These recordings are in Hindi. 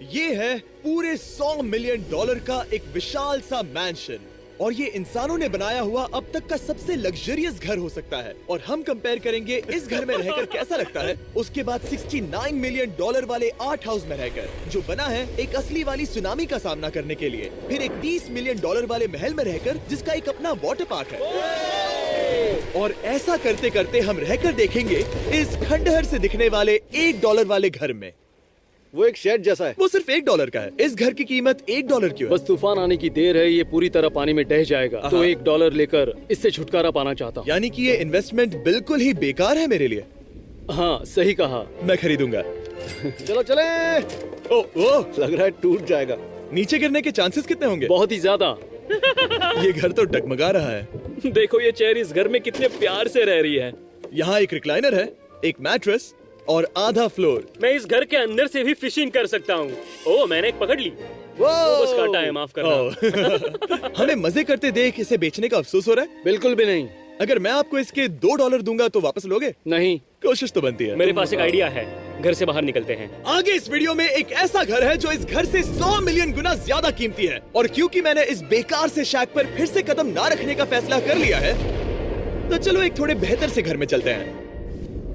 ये है पूरे $100 मिलियन का एक विशाल सा मैंशन और ये इंसानों ने बनाया हुआ अब तक का सबसे लग्जरियस घर हो सकता है। और हम कंपेयर करेंगे इस घर में रहकर कैसा लगता है उसके बाद $69 मिलियन वाले आर्ट हाउस में रहकर, जो बना है एक असली वाली सुनामी का सामना करने के लिए। फिर एक $30 मिलियन वाले महल में रहकर जिसका एक अपना वाटर पार्क है। और ऐसा करते करते हम रहकर देखेंगे इस खंडहर से दिखने वाले $1 वाले घर में। वो एक शेड जैसा है। वो सिर्फ $1 का है। इस घर की कीमत $1 क्यों है? बस तूफान आने की देर है, ये पूरी तरह पानी में ढह जाएगा, तो $1 लेकर इससे छुटकारा पाना चाहता हूँ। यानी कि ये इन्वेस्टमेंट बिल्कुल ही बेकार है मेरे लिए। हाँ सही कहा। मैं खरीदूंगा। चलो चले। ओ, लग रहा है टूट जाएगा। नीचे गिरने के चांसेस कितने होंगे? बहुत ही ज्यादा। ये घर तो डगमगा रहा है। देखो ये चेयर इस घर में कितने प्यार से रह रही है। यहाँ एक रिक्लाइनर है, एक मैट्रेस और आधा फ्लोर। मैं इस घर के अंदर से भी फिशिंग कर सकता हूँ। ओह मैंने एक पकड़ ली। बस काटा है, माफ करना। हमें मजे करते देख इसे बेचने का अफसोस हो रहा है? बिल्कुल भी नहीं। अगर मैं आपको इसके $2 दूंगा तो वापस लोगे? नहीं। कोशिश तो बनती है। मेरे पास एक आइडिया है, घर से बाहर निकलते हैं। आगे इस वीडियो में एक ऐसा घर है जो इस घर से 100 मिलियन गुना ज्यादा कीमती है। और क्योंकि मैंने इस बेकार से शैक पर फिर से कदम ना रखने का फैसला कर लिया है, तो चलो एक थोड़े बेहतर से घर में चलते हैं।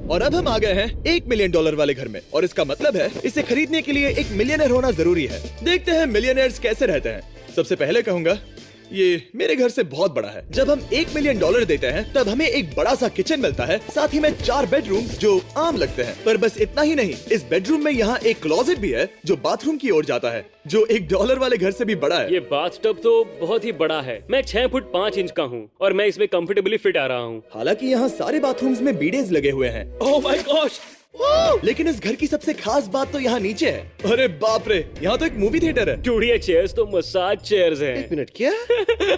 और अब हम आ गए हैं $1 मिलियन वाले घर में, और इसका मतलब है इसे खरीदने के लिए एक मिलियनर होना जरूरी है। देखते हैं मिलियनर्स कैसे रहते हैं। सबसे पहले कहूंगा ये मेरे घर से बहुत बड़ा है। जब हम $1 मिलियन देते हैं तब हमें एक बड़ा सा किचन मिलता है, साथ ही में 4 बेडरूम्स जो आम लगते हैं। पर बस इतना ही नहीं, इस बेडरूम में यहाँ एक क्लोजेट भी है जो बाथरूम की ओर जाता है, जो $1 वाले घर से भी बड़ा है। ये बाथटब तो बहुत ही बड़ा है। मैं 6 फुट 5 इंच का हूँ और मैं इसमें कंफर्टेबली फिट आ रहा हूँ। हालांकि यहाँ सारे बाथरूम्स में बीडेज लगे हुए हैं। Oh my gosh. लेकिन इस घर की सबसे खास बात तो यहाँ नीचे है। अरे बाप रे, यहाँ तो एक मूवी थिएटर है। चूड़िया चेयर्स तो मसाज चेयर्स हैं। 1 मिनट, क्या?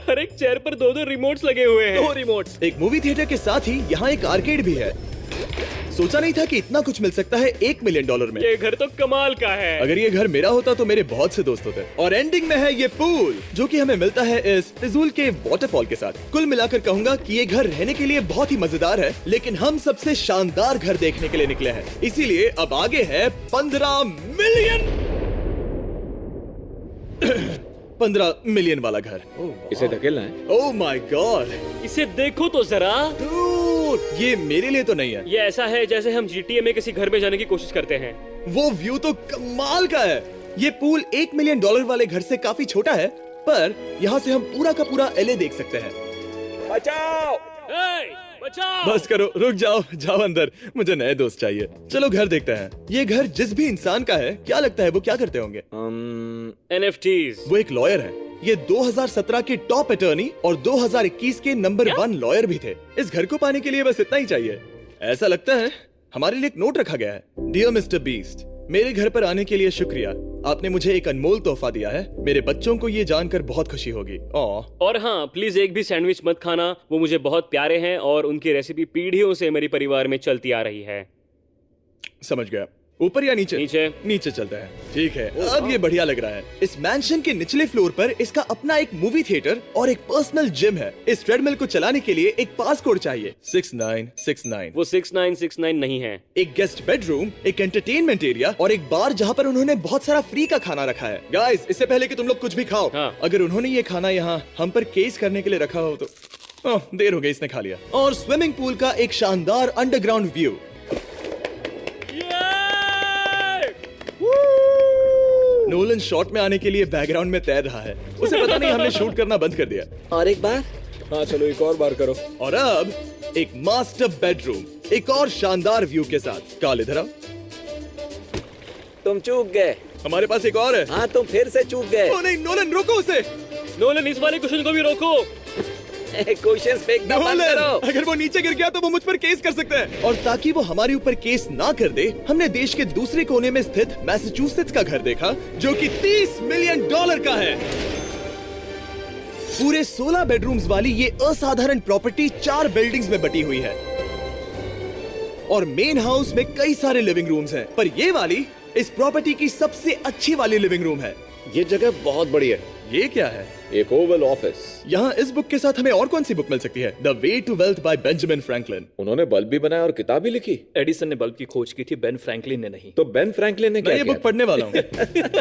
हर एक चेयर पर 2 रिमोट्स लगे हुए हैं। 2 रिमोट्स। एक मूवी थिएटर के साथ ही यहाँ एक आर्केड भी है। सोचा नहीं था कि इतना कुछ मिल सकता है $1 मिलियन में। ये घर तो कमाल का है। अगर ये घर मेरा होता तो मेरे बहुत से दोस्त होते। और एंडिंग में है ये पूल, जो कि हमें मिलता है इस फिजूल के वाटरफॉल के साथ। कुल मिलाकर कहूंगा कि ये घर रहने के लिए बहुत ही मजेदार है, लेकिन हम सबसे शानदार घर देखने के लिए निकले हैं, इसीलिए अब आगे है 15 मिलियन वाला घर। इसे धकेलना है। ओह माय गॉड, इसे देखो तो जरा। ये मेरे लिए तो नहीं है। ये ऐसा है जैसे हम GTA में किसी घर में जाने की कोशिश करते हैं। वो व्यू तो कमाल का है। ये पूल $1 मिलियन वाले घर से काफी छोटा है, पर यहाँ से हम पूरा का पूरा LA देख सकते हैं। बचाओ! बचाओ! बस करो, रुक जाओ, जाओ अंदर, मुझे नए दोस्त चाहिए। चलो घर देखते हैं। ये घर जिस भी इंसान का है, क्या लगता है वो क्या करते होंगे? NFTs। वो एक लॉयर है। ये 2017 के टॉप अटर्नी और 2021 के नंबर 1 लॉयर भी थे। इस घर को पाने के लिए बस इतना ही चाहिए। ऐसा लगता है हमारे लिए एक नोट रखा गया है। डियर मिस्टर बीस्ट, मेरे घर पर आने के लिए शुक्रिया। आपने मुझे एक अनमोल तोहफा दिया है। मेरे बच्चों को ये जानकर बहुत खुशी होगी। और हाँ, प्लीज एक भी सैंडविच मत खाना, वो मुझे बहुत प्यारे हैं और उनकी रेसिपी पीढ़ियों से मेरे परिवार में चलती आ रही है। समझ गया। ऊपर या नीचे? नीचे। नीचे चलते हैं। ठीक है, अब ये बढ़िया लग रहा है। इस मैंशन के निचले फ्लोर पर इसका अपना एक मूवी थिएटर और एक पर्सनल जिम है। इस ट्रेडमिल को चलाने के लिए एक पास कोड चाहिए, 6969। वो 6969 नहीं है। एक गेस्ट बेडरूम, एक एंटरटेनमेंट एरिया और एक बार जहाँ पर उन्होंने बहुत सारा फ्री का खाना रखा है। गाइस, इससे पहले कि तुम लोग कुछ भी खाओ, हाँ। अगर उन्होंने ये खाना यहाँ हम पर केस करने के लिए रखा हो तो देर हो गई, इसने खा लिया। और स्विमिंग पूल का एक शानदार अंडरग्राउंड व्यू। नोलन शॉट में आने के लिए बैकग्राउंड में तैर रहा है। उसे पता नहीं हमने शूट करना बंद कर दिया। और एक बार? हाँ चलो एक और बार करो। और अब एक मास्टर बेडरूम, एक और शानदार व्यू के साथ। काल इधर आओ। तुम चूक गए। हमारे पास एक और है। हाँ तुम फिर से चूक गए। ओ नहीं, नोलन रोको उसे। नोलन, इस वाले क्वेश्चन को भी रोको। क्वेश्चन फेंकना बंद नोलन, करो। अगर वो नीचे गिर गया तो वो मुझ पर केस कर सकते हैं। और ताकि वो हमारे ऊपर केस ना कर दे, हमने देश के दूसरे कोने में स्थित मैसाचुसेट्स का घर देखा, जो कि $30 मिलियन का है। पूरे 16 बेडरूम्स वाली ये असाधारण प्रॉपर्टी 4 बिल्डिंग्स में बटी हुई है और मेन हाउस में कई सारे लिविंग रूम्स हैं, पर ये वाली इस प्रॉपर्टी की सबसे अच्छी वाली लिविंग रूम है। ये जगह बहुत बड़ी है। ये क्या है? एक ओवल ऑफिस। यहाँ इस बुक के साथ हमें और कौन सी बुक मिल सकती है? The way to wealth by Benjamin Franklin. उन्होंने बल्ब भी बनाया और किताब भी लिखी। एडिसन ने बल्ब की खोज की थी, बेन फ्रैंकलिन ने नहीं। तो बेन फ्रैंकलिन ने मैं क्या ये किया? बुक पढ़ने वाला हूँ।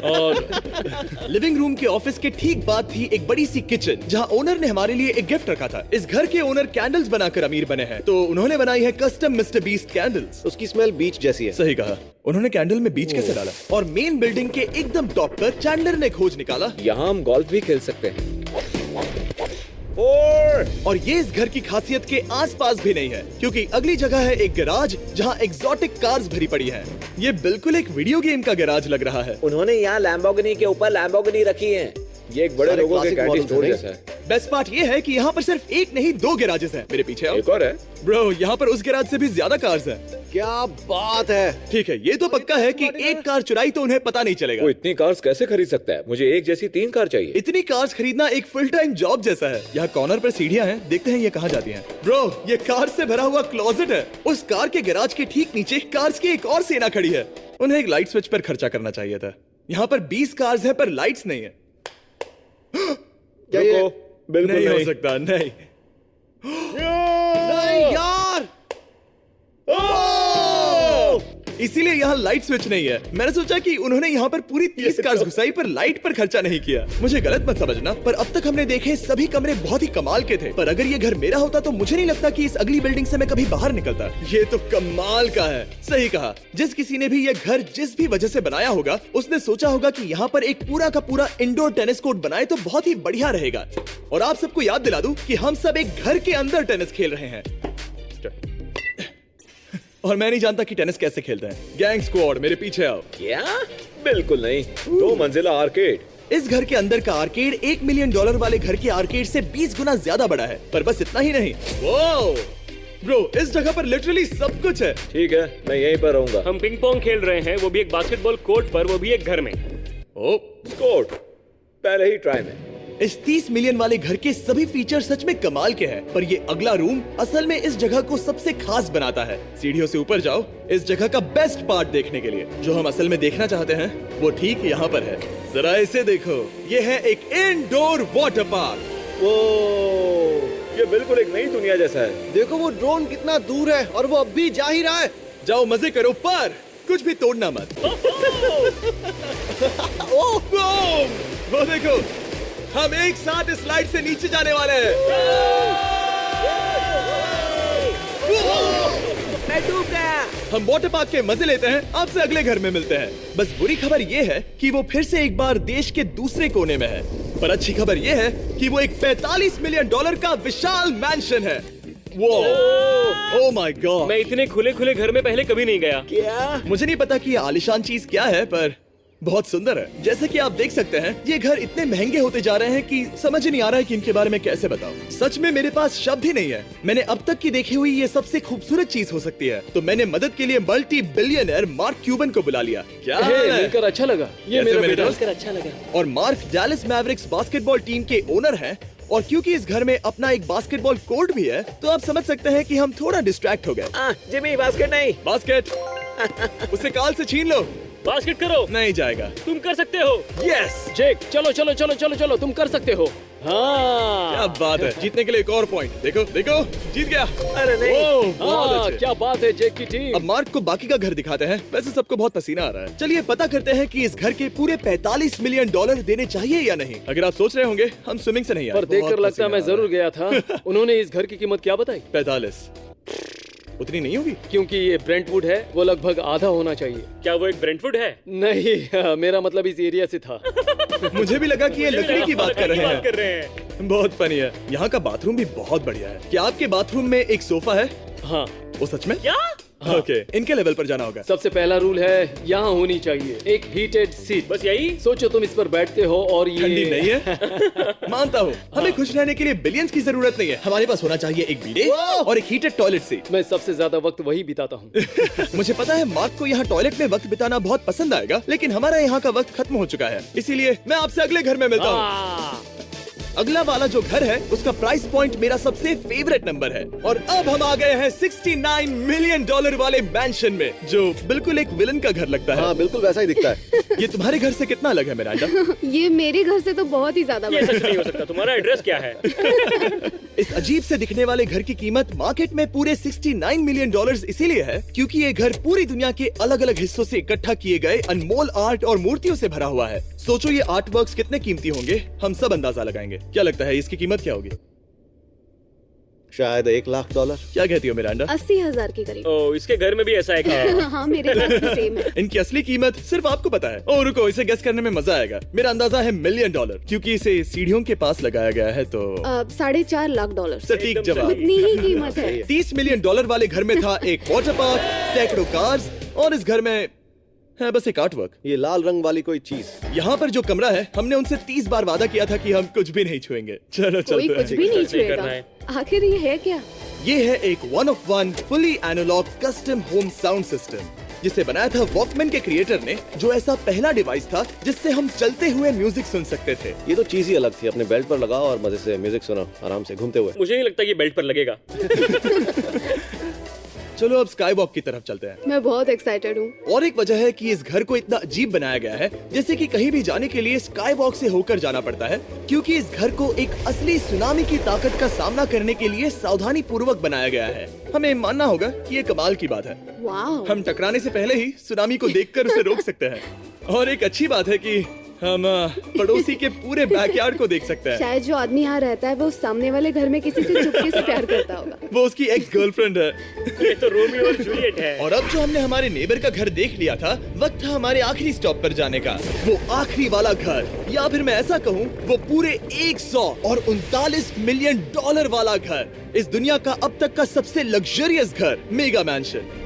और लिविंग रूम के ऑफिस के ठीक बाद थी एक बड़ी सी किचन, जहाँ ओनर ने हमारे लिए एक गिफ्ट रखा था। इस घर के ओनर कैंडल्स बनाकर अमीर बने हैं, तो उन्होंने बनाई है कस्टम मिस्टर बीस्ट कैंडल्स। उसकी स्मेल बीच जैसी है। सही कहा। उन्होंने कैंडल में बीच कैसे डाला? और मेन बिल्डिंग के एकदम टॉप पर चैंडलर ने खोज निकाला। यहाँ हम गोल्फ भी खेल सकते हैं। 4 और ये इस घर की खासियत के आसपास भी नहीं है, क्योंकि अगली जगह है एक गैराज जहाँ एग्जॉटिक कार्स भरी पड़ी हैं। ये बिल्कुल एक वीडियो गेम का गैराज लग रहा है। उन्होंने यहाँ लैम्बोर्गिनी के ऊपर लैम्बोर्गिनी रखी है। ये एक बड़े सारे लोगों के classic कैंडी models स्टोर हैं, जैसा है। बेस्ट पार्ट ये है कि यहाँ पर सिर्फ एक नहीं 2 गैराजेस हैं। मेरे पीछे आओ। एक और है। ब्रो, यहाँ पर उस गैराज से भी ज्यादा कार्स हैं। क्या बात है। ठीक है, ये तो पक्का है कि एक कार चुराई तो उन्हें पता नहीं चलेगा। वो इतनी कार्स कैसे खरीद सकता है? मुझे एक जैसी 3 कार चाहिए। इतनी कार्स खरीदना एक फुल टाइम जॉब जैसा है। यहाँ कॉर्नर पर सीढ़ियाँ हैं, देखते हैं ये कहाँ जाती हैं। ब्रो, ये कार से भरा हुआ क्लोजेट है। उस कार के गैराज के ठीक नीचे कार्स की एक और सेना खड़ी है। उन्हें एक लाइट स्विच पर खर्चा करना चाहिए था। यहाँ पर 20 कार्स है पर लाइट्स नहीं है। क्या ये रुको, बिल्कुल नहीं हो नहीं। सकता, नहीं। नहीं यार। इसीलिए यहाँ लाइट स्विच नहीं है। मैंने सोचा कि उन्होंने यहाँ पर पूरी 30 कार्स घुसाई पर लाइट पर खर्चा नहीं किया। मुझे गलत मत समझना, पर अब तक हमने देखे सभी कमरे बहुत ही कमाल के थे। पर अगर ये घर मेरा होता तो मुझे नहीं लगता कि इस अगली बिल्डिंग से मैं कभी बाहर निकलता। ये तो कमाल का है। सही कहा। जिस किसी ने भी ये घर जिस भी वजह से बनाया होगा, उसने सोचा होगा कि यहाँ पर एक पूरा का पूरा इंडोर टेनिस कोर्ट बनाए तो बहुत ही बढ़िया रहेगा। और आप सबको याद दिला दूं कि हम सब एक घर के अंदर टेनिस खेल रहे हैं। और मैं नहीं जानता कि टेनिस कैसे खेलते हैं। गैंग स्क्वाड, मेरे पीछे आओ। क्या? बिल्कुल नहीं। 2 मंजिला आर्केड। इस घर के अंदर का आर्केड $1 मिलियन वाले घर के आर्केड से 20 गुना ज्यादा बड़ा है। पर बस इतना ही नहीं। वो ब्रो, इस जगह पर लिटरली सब कुछ है। ठीक है, मैं यहीं पर रहूंगा। हम पिंग पोंग खेल रहे हैं, वो भी एक बास्केटबॉल कोर्ट पर, वो भी एक घर में। ओ, स्कोर पहले ही ट्राई में। इस 30 मिलियन वाले घर के सभी फीचर सच में कमाल के हैं, पर ये अगला रूम असल में इस जगह को सबसे खास बनाता है। सीढ़ियों से ऊपर जाओ इस जगह का बेस्ट पार्ट देखने के लिए। जो हम असल में देखना चाहते हैं वो ठीक यहाँ पर है। जरा इसे देखो, ये है एक इंडोर वाटर पार्क। वो ये बिल्कुल एक नई दुनिया जैसा है। देखो वो ड्रोन कितना दूर है और वो अब भी जा ही रहा है। जाओ मजे करो, पर कुछ भी तोड़ना मत। ओह, बूम! वो देखो, हम एक साथ इस स्लाइड से नीचे जाने वाले हैं। मैं डूब गया। हम वाटर पार्क के मजे लेते हैं। आपसे अगले घर में मिलते हैं। बस बुरी खबर ये है कि वो फिर से एक बार देश के दूसरे कोने में है। पर अच्छी खबर ये है कि वो एक $45 मिलियन का विशाल मैंशन है। वो ओह माय गॉड। मैं इतने खुले खुले घर में पहले कभी नहीं गया। क्या? मुझे नहीं पता कि ये आलिशान चीज क्या है, पर बहुत सुंदर है। जैसे कि आप देख सकते हैं, ये घर इतने महंगे होते जा रहे हैं कि समझ ही नहीं आ रहा है कि इनके बारे में कैसे बताऊं। सच में मेरे पास शब्द ही नहीं है। मैंने अब तक की देखी हुई ये सबसे खूबसूरत चीज हो सकती है। तो मैंने मदद के लिए मल्टी बिलियनर मार्क क्यूबन को बुला लिया। क्या हाल है? मिलकर अच्छा लगा। ये कैसे मेरा मेरे बेटा। दोस्त? अच्छा लगा। और mark Dallas Mavericks basketball team के ओनर हैं। और क्योंकि इस घर में अपना एक बास्केटबॉल कोर्ट भी है, तो आप समझ सकते हैं कि हम थोड़ा डिस्ट्रैक्ट हो गए। जिमी, बास्केट नहीं। बास्केट उसे काल से छीन लो। बास्केट करो, नहीं जाएगा। तुम कर सकते हो। यस, जेक, चलो चलो चलो चलो चलो, तुम कर सकते हो। हाँ क्या बात है। जीतने के लिए एक और पॉइंट। देखो देखो, जीत गया। अरे नहीं। ओह, बहुत हाँ, अच्छे। क्या बात है जेक की टीम। अब मार्क को बाकी का घर दिखाते हैं। वैसे सबको बहुत पसीना आ रहा है। चलिए पता करते हैं कि इस घर के पूरे $45 मिलियन देने चाहिए या नहीं। अगर आप सोच रहे होंगे हम स्विमिंग से नहीं आए, पर देखकर बहुत लगता है मैं पसीना आ जरूर गया था। उन्होंने इस घर की कीमत क्या बताई? 45 उतनी नहीं होगी। क्योंकि ये ब्रेंटवुड है, वो लगभग आधा होना चाहिए। क्या वो एक ब्रेंटफुड है? नहीं, मेरा मतलब इस एरिया से था। मुझे भी लगा कि ये लकड़ी की बात कर रहे बात कर हैं। रहे हैं। बहुत फनी है। यहाँ का बाथरूम भी बहुत बढ़िया है। क्या आपके बाथरूम में एक सोफा है? हाँ, वो सच में? क्या? ओके, इनके लेवल पर जाना होगा। सबसे पहला रूल है यहाँ होनी चाहिए एक हीटेड सीट। बस यही? सोचो तुम इस पर बैठते हो और ये ठंडी नहीं है। मानता हूँ, हमें खुश रहने के लिए बिलियंस की जरूरत नहीं है। हमारे पास होना चाहिए एक बीडे और एक हीटेड टॉयलेट सीट। मैं सबसे ज्यादा वक्त वही बिताता हूँ। मुझे पता है मार्क को यहाँ टॉयलेट में वक्त बिताना बहुत पसंद आएगा, लेकिन हमारा यहाँ का वक्त खत्म हो चुका है। इसीलिए मैं आपसे अगले घर में मिलता हूँ। अगला वाला जो घर है उसका प्राइस पॉइंट मेरा सबसे फेवरेट नंबर है। और अब हम आ गए हैं 69 मिलियन डॉलर वाले मैंशन में, जो बिल्कुल एक विलन का घर लगता है। हाँ बिल्कुल वैसा ही दिखता है। ये तुम्हारे घर से कितना अलग है मिरांडा? ये मेरे घर से तो बहुत ही ज्यादा ये बड़ा सच नहीं हो सकता। तुम्हारा एड्रेस क्या है? इस अजीब से दिखने वाले घर की कीमत मार्केट में पूरे 69 मिलियन डॉलर्स इसीलिए है क्योंकि ये घर पूरी दुनिया के अलग अलग हिस्सों से इकट्ठा किए गए अनमोल आर्ट और मूर्तियों से भरा हुआ है। सोचो ये आर्ट वर्क्स कितने कीमती होंगे, हम सब अंदाजा लगाएंगे। क्या लगता है इसकी कीमत क्या होगी? शायद $1 लाख। क्या कहती हो मिरांडा? 80,000 के करीब। ओ, इसके घर में भी ऐसा है क्या? हाँ मेरे पास भी सेम है। इनकी असली कीमत सिर्फ आपको पता है। ओ रुको, इसे गेस करने में मजा आएगा। मेरा अंदाजा है $1 मिलियन क्योंकि इसे सीढ़ियों के पास लगाया गया है। तो $4.5 लाख। सटीक एकदम जवाब। इतनी ही कीमत है। $30 मिलियन वाले घर में था एक वाटर पार्क, सैकड़ों कार्स और इस घर में है बस एक आर्ट वर्क। ये लाल रंग वाली कोई चीज। यहाँ पर जो कमरा है, हमने उनसे 30 बार वादा किया था कि हम कुछ भी नहीं छुएंगे। चलो कोई चलते कुछ हैं। भी नहीं सही करना छुएगा। है। आखिर ये है क्या? ये है एक 1 of 1 fully analog custom home sound system जिसे बनाया था वॉकमैन के क्रिएटर ने, जो ऐसा पहला डिवाइस था जिससे हम चलते हुए म्यूजिक सुन सकते थे। ये तो चीज ही अलग थी। अपने बेल्ट पर लगाओ और मजे से म्यूजिक सुनो आराम से घूमते हुए। मुझे नहीं लगता कि बेल्ट पर लगेगा। चलो अब स्काई वॉक की तरफ चलते हैं। मैं बहुत एक्साइटेड हूँ। और एक वजह है कि इस घर को इतना अजीब बनाया गया है जैसे कि कहीं भी जाने के लिए स्काई वॉक से होकर जाना पड़ता है, क्योंकि इस घर को एक असली सुनामी की ताकत का सामना करने के लिए सावधानी पूर्वक बनाया गया है। हमें मानना होगा कि ये कमाल की बात है। वाह। हम टकराने से पहले ही सुनामी को देखकर उसे रोक सकते हैं। और एक अच्छी बात है कि हम पड़ोसी के पूरे बैकयार्ड को देख सकते हैं। शायद जो आदमी यहाँ रहता है वो सामने वाले घर में किसी से चुपके से प्यार करता होगा। वो उसकी एक्स गर्लफ्रेंड है। ये तो रोमियो और जूलियट है। और अब जो हमने हमारे नेबर का घर देख लिया था, वक्त था हमारे आखिरी स्टॉप पर जाने का। वो आखिरी वाला घर, या फिर मैं ऐसा कहूँ वो पूरे 139 मिलियन डॉलर वाला घर, इस दुनिया का अब तक का सबसे लग्जरियस घर, मेगा मैंशन।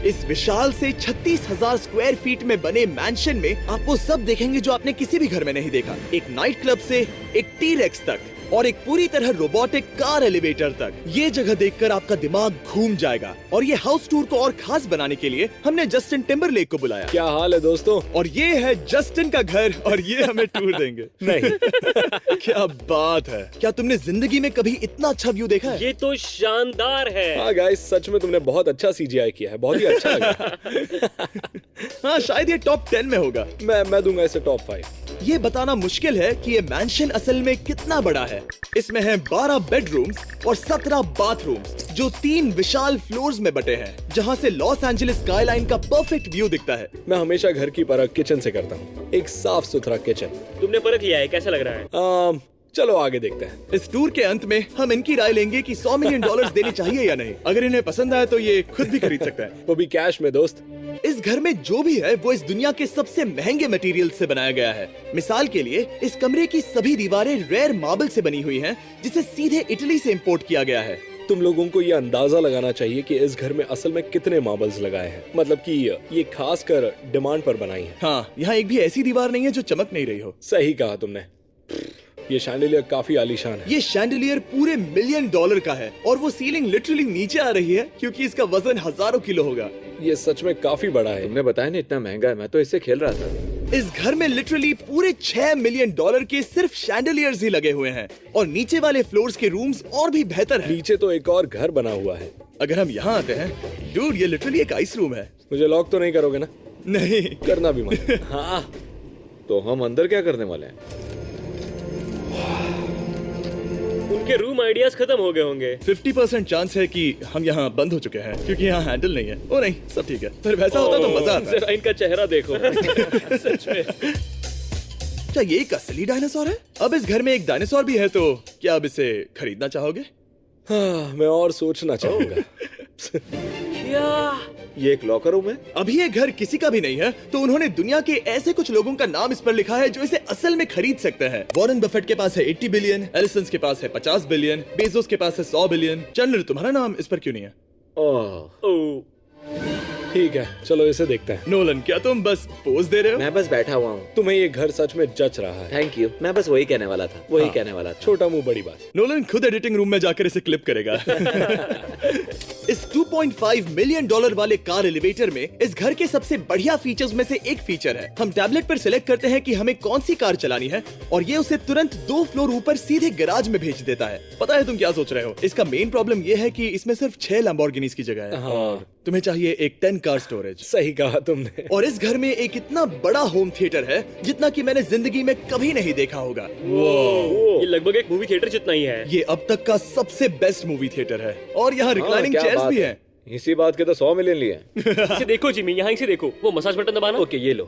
इस विशाल से 36,000 स्क्वायर फीट में बने मैंशन में आप वो सब देखेंगे जो आपने किसी भी घर में नहीं देखा। एक नाइट क्लब से एक टी-रेक्स तक और एक पूरी तरह रोबोटिक कार एलिवेटर तक। ये जगह देखकर आपका दिमाग घूम जाएगा। और ये हाउस टूर को और खास बनाने के लिए हमने जस्टिन टिम्बरलेक को बुलाया। क्या हाल है दोस्तों? और ये है जस्टिन का घर और ये हमें टूर देंगे। नहीं। क्या बात है! क्या तुमने जिंदगी में कभी इतना अच्छा व्यू देखा है? ये तो शानदार है। हाँ गाइस, सच में तुमने बहुत अच्छा CGI किया है। बहुत ही अच्छा लगा। हाँ, शायद ये टॉप 10 में होगा। मैं दूंगा इसे टॉप 5। ये बताना मुश्किल है कि ये मैंशन असल में कितना बड़ा है। इसमें हैं 12 बेडरूम्स और 17 बाथरूम्स, जो 3 विशाल फ्लोर्स में बटे हैं, जहां से लॉस एंजलिस स्काईलाइन का परफेक्ट व्यू दिखता है। मैं हमेशा घर की परख किचन से करता हूँ। एक साफ सुथरा किचन। तुमने परख लिया है, कैसा लग रहा है? चलो आगे देखते हैं। इस टूर के अंत में हम इनकी राय लेंगे कि $100 मिलियन देने चाहिए या नहीं। अगर इन्हें पसंद आए तो ये खुद भी खरीद सकता है। वो भी कैश में दोस्त। इस घर में जो भी है वो इस दुनिया के सबसे महंगे मटेरियल से बनाया गया है। मिसाल के लिए इस कमरे की सभी दीवारें रेयर मार्बल से बनी हुई हैं, जिसे सीधे इटली से इंपोर्ट किया गया है। तुम लोगों को ये अंदाजा लगाना चाहिए कि इस घर में असल में कितने मार्बल्स लगाए हैं। मतलब कि ये खास कर डिमांड पर बनाई है। हाँ, यहाँ एक भी ऐसी दीवार नहीं है जो चमक नहीं रही हो। सही कहा तुमने। ये शैंडिलियर काफी आलीशान है। ये शैंडिलियर पूरे $1 मिलियन का है और वो सीलिंग लिटरली नीचे आ रही है क्योंकि इसका वजन हजारों किलो होगा। ये सच में काफी बड़ा है। तुमने बताया ना इतना महंगा है, मैं तो इससे खेल रहा था। इस घर में लिटरली पूरे $6 मिलियन के सिर्फ शैंडिलियर्स ही लगे हुए हैं और नीचे वाले फ्लोर्स के रूम्स और भी बेहतर हैं। नीचे तो एक और घर बना हुआ है। अगर हम यहाँ आते हैं, डूड, ये लिटरली एक आइस रूम है। मुझे लॉक तो नहीं करोगे ना? नहीं करना भी मत। हाँ, तो हम अंदर क्या करने वाले हैं? उनके रूम आइडियाज खत्म हो गए होंगे। 50% चांस है कि हम यहाँ बंद हो चुके हैं क्योंकि यहाँ हैंडल नहीं है। ओ नहीं, सब ठीक है। पर वैसा होता तो मजा आता। जरा इनका चेहरा देखो। सच में। क्या ये एक असली डायनासोर है? अब इस घर में एक डायनासोर भी है, तो क्या अब इसे खरीदना चाहोगे? हाँ, मैं और सोचना चाहूंगा। ये एक लॉकर रूम है? अभी ये घर किसी का भी नहीं है, तो उन्होंने दुनिया के ऐसे कुछ लोगों का नाम इस पर लिखा है जो इसे असल में खरीद सकते हैं। वॉरेन बफेट के पास है 80 बिलियन, एलिसन के पास है 50 बिलियन, बेजोस के पास है 100 बिलियन। चंद्र, तुम्हारा नाम इस पर क्यों नहीं है? ओह, ओह। ठीक है, चलो इसे देखते हैं। नोलन, क्या तुम बस पोज दे रहे हो? मैं बस बैठा हुआ हूँ। तुम्हें ये घर सच में जच रहा है। Thank you. मैं बस वही कहने वाला था, वही कहने वाला था। छोटा मुंह बड़ी बात। नोलन खुद एडिटिंग रूम में जाकर इसे क्लिप करेगा। इस $2.5 मिलियन वाले कार एलिवेटर में इस घर के सबसे बढ़िया फीचर्स में से एक फीचर है। हम टैबलेट पर सिलेक्ट करते हैं कि हमें कौन सी कार चलानी है और ये उसे तुरंत 2 फ्लोर ऊपर सीधे गैराज में भेज देता है। पता है तुम क्या सोच रहे हो? इसका मेन प्रॉब्लम ये है कि इसमें सिर्फ 6 लैम्बोर्गिनीज की जगह है। हाँ, तुम्हें चाहिए एक 10 कार स्टोरेज। सही कहा तुमने। और इस घर में एक इतना बड़ा होम थिएटर है जितना कि मैंने जिंदगी में कभी नहीं देखा होगा। ये लगभग एक मूवी थिएटर जितना ही है। ये अब तक का सबसे बेस्ट मूवी थिएटर है और यहाँ रिक्लाइनिंग क्या चेयर्स बात भी है। हैं। इसी बात के तो 100 मिलियन लिए हैं। इसे देखो जिमी, यहाँ इसे देखो, वो मसाज बटन दबाना। ओके, ये लो।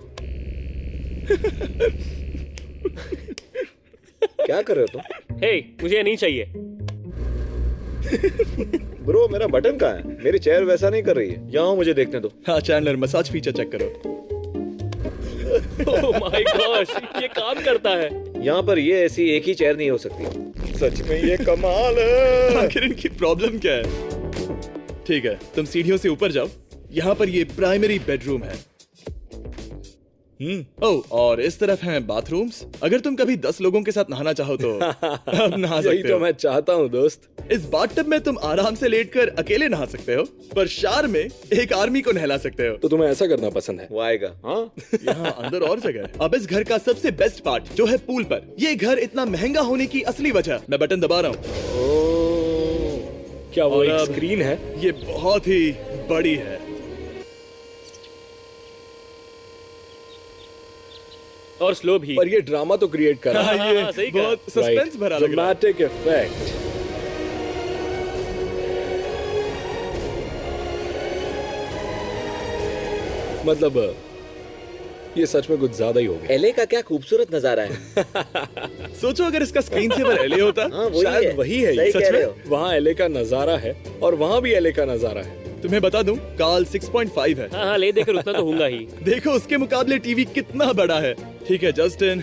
क्या कर रहे हो तुम? हे, मुझे ये नहीं चाहिए। ब्रो, मेरा बटन कहाँ है? मेरी चेयर वैसा नहीं कर रही है। यहाँ मुझे देखने दो। हाँ चैंडलर, मसाज फीचर चेक करो। ओह माय गॉश, ये काम करता है। यहाँ पर ये ऐसी एक ही चेयर नहीं हो सकती। सच में ये कमाल है। आखिर इनकी प्रॉब्लम क्या है? ठीक है, तुम सीढ़ियों से ऊपर जाओ। यहाँ पर ये प्राइमरी बेडरूम है। ओह, और इस तरफ हैं बाथरूम्स। अगर तुम कभी 10 लोगों के साथ नहाना चाहो तो अब नहा यही सकते तो हो। मैं चाहता हूँ दोस्त। इस बाथटब में तुम आराम से लेटकर अकेले नहा सकते हो, पर शार में एक आर्मी को नहला सकते हो। तो तुम्हें ऐसा करना पसंद है? वो आएगा। हाँ, यहाँ अंदर और जगह है। अब इस घर का सबसे बेस्ट पार्ट जो है पूल पर। ये घर इतना महंगा होने की असली वजह, मैं बटन दबा रहा हूँ। क्या वो और एक अब स्क्रीन है? ये बहुत ही बड़ी है। और स्लो भी। पर ये ड्रामा तो क्रिएट कर रहा है। हाँ, ये हाँ, सही कहा। बहुत सस्पेंस भरा लग रहा है। Dramatic effect. मतलब ये सच में कुछ ज्यादा ही हो गया। एले का क्या खूबसूरत नजारा है। सोचो अगर इसका स्क्रीन सेवर एलए होता। हाँ, वही शायद है। वही है ये। सही सच कह में? रहे हो। वहाँ एले का नजारा है और वहाँ भी एले का नजारा है। तुम्हें बता दूं, काल 6.5 है। हाँ हाँ, ले देकर उतना तो होगा ही। देखो उसके मुकाबले टीवी कितना बड़ा है। ठीक है जस्टिन,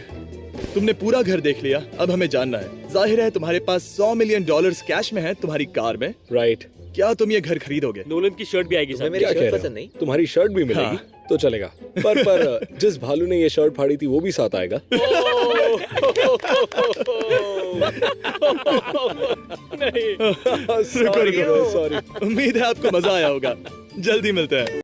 तुमने पूरा घर देख लिया। अब हमें जानना है, जाहिर है तुम्हारे पास $100 मिलियन कैश में है तुम्हारी कार में। राइट। क्या तुम ये घर खरीदोगे? नोलन की शर्ट भी आएगी तुम्हें साथ। मेरी क्या कह शर्ट रहे पसंद नहीं? हो? तुम्हारी शर्ट भी मिलेगी तो चलेगा। पर जिस भालू ने ये शर्ट फाड़ी थी वो भी साथ आएगा। नहीं। रुको, रुको। सॉरी। उम्मीद है आपको मजा आया होगा। जल्दी मिलते हैं।